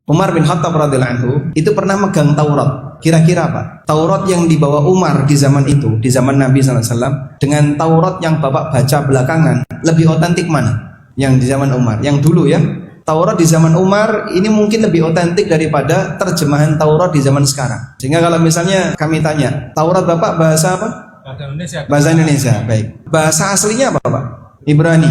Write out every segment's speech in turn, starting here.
Umar bin Khattab radhiyallahu anhu itu pernah megang Taurat. Kira-kira apa? Taurat yang dibawa Umar di zaman itu, di zaman Nabi SAW, dengan Taurat yang Bapak baca belakangan, lebih otentik mana? Yang di zaman Umar, yang dulu ya. Taurat di zaman Umar ini mungkin lebih otentik daripada terjemahan Taurat di zaman sekarang. Sehingga kalau misalnya kami tanya, Taurat Bapak bahasa apa? Bahasa Indonesia. Bahasa Indonesia, baik. Bahasa aslinya apa Pak? Ibrani.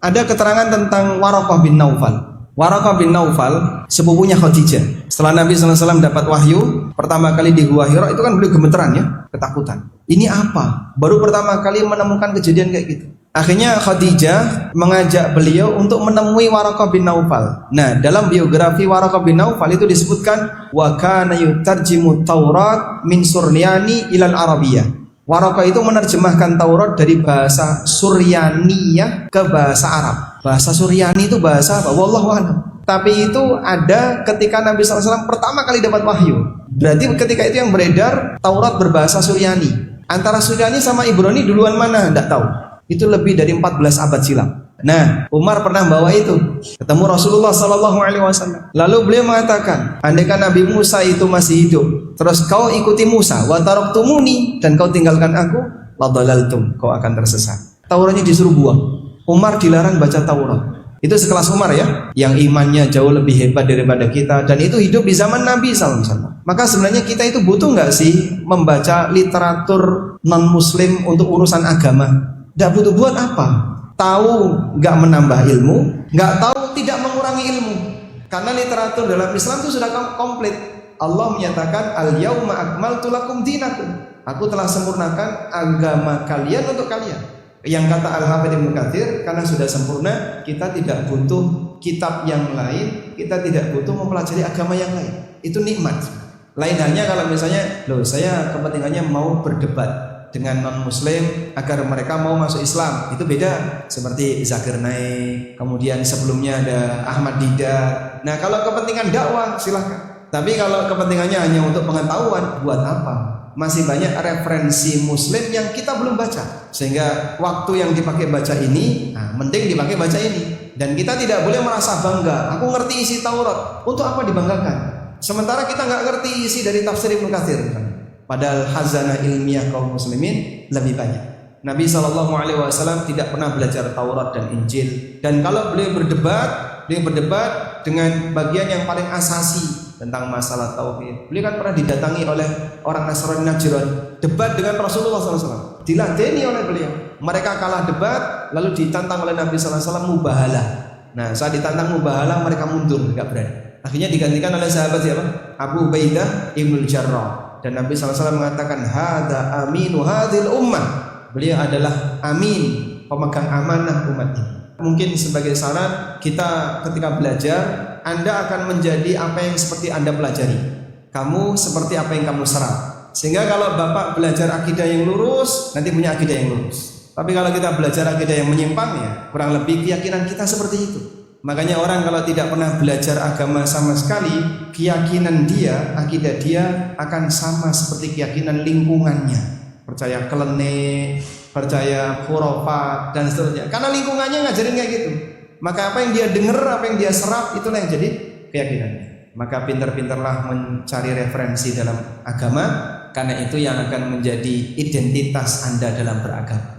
Ada keterangan tentang Waraqah bin Naufal. Waraqah bin Naufal sepupunya Khadijah. Setelah Nabi SAW dapat wahyu pertama kali di Gua Hira, itu kan beliau gemeteran ya, ketakutan. Ini apa? Baru pertama kali menemukan kejadian kayak gitu. Akhirnya Khadijah mengajak beliau untuk menemui Waraqah bin Naufal. Nah, dalam biografi Waraqah bin Naufal itu disebutkan wa kana yutarjimu Taurat min Suryani ilal Arabiyah. Waraqah itu menerjemahkan Taurat dari bahasa Suryaniyah ke bahasa Arab. Bahasa Suryani itu bahasa apa? Wallahu a'lam. Tapi itu ada ketika Nabi SAW pertama kali dapat wahyu. Berarti ketika itu yang beredar Taurat berbahasa Suryani. Antara Suryani sama Ibrani duluan mana? Tidak tahu. Itu lebih dari 14 abad silam. Nah, Umar pernah bawa itu ketemu Rasulullah SAW. Lalu beliau mengatakan, andaikan Nabi Musa itu masih hidup, terus kau ikuti Musa, wa taraktumuni, dan kau tinggalkan aku, la dalaltum, kau akan tersesat. Tauratnya disuruh buang. Umar dilarang baca Taurat. Itu sekelas Umar ya, yang imannya jauh lebih hebat daripada kita, dan itu hidup di zaman Nabi SAW. Maka sebenarnya kita itu butuh nggak sih membaca literatur non-Muslim untuk urusan agama? Tidak butuh, buat apa? Tahu nggak menambah ilmu, nggak tahu tidak mengurangi ilmu. Karena literatur dalam Islam itu sudah komplit. Allah menyatakan al-yauma akmaltu lakum dinakum. Aku telah sempurnakan agama kalian untuk kalian. Yang kata Al-Hafidz Ibnu Katsir, karena sudah sempurna, kita tidak butuh kitab yang lain, kita tidak butuh mempelajari agama yang lain. Itu nikmat. Lain halnya kalau misalnya, loh saya kepentingannya mau berdebat dengan non-muslim agar mereka mau masuk Islam, itu beda. Seperti Zakir Naik, kemudian sebelumnya ada Ahmad Didat. Nah, kalau kepentingan dakwah silahkan. Tapi kalau kepentingannya hanya untuk pengetahuan, buat apa? Masih banyak referensi muslim yang kita belum baca. Sehingga waktu yang dipakai baca ini, mending dipakai baca ini. Dan kita tidak boleh merasa bangga, aku ngerti isi Taurat. Untuk apa dibanggakan? Sementara kita nggak ngerti isi dari tafsir Ibnu Katsir. Padahal hazanah ilmiah kaum muslimin lebih banyak. Nabi SAW tidak pernah belajar Taurat dan Injil. Dan kalau beliau berdebat dengan bagian yang paling asasi tentang masalah tauhid. Beliau kan pernah didatangi oleh orang Nasrani Najran, debat dengan Rasulullah SAW. Diladeni oleh beliau. Mereka kalah debat, lalu ditantang oleh Nabi SAW mubahalah. Nah, saat ditantang mubahalah mereka mundur, nggak berani. Akhirnya digantikan oleh sahabat siapa? Abu Ubaidah Ibnul Jarrah. Dan Nabi SAW mengatakan hada aminu hadhil ummah. Beliau adalah amin, pemegang amanah umat ini. Mungkin sebagai saran kita ketika belajar, Anda akan menjadi apa yang seperti Anda pelajari. Kamu seperti apa yang kamu serap. Sehingga kalau Bapak belajar akidah yang lurus, nanti punya akidah yang lurus. Tapi kalau kita belajar akidah yang menyimpang, ya kurang lebih keyakinan kita seperti itu. Makanya orang kalau tidak pernah belajar agama sama sekali, keyakinan dia, akidah dia akan sama seperti keyakinan lingkungannya. Percaya kelene, percaya khurafat dan seterusnya. Karena lingkungannya ngajarin kayak gitu. Maka apa yang dia dengar, apa yang dia serap, itulah yang jadi keyakinannya. Maka pintar-pintarlah mencari referensi dalam agama, karena itu yang akan menjadi identitas Anda dalam beragama.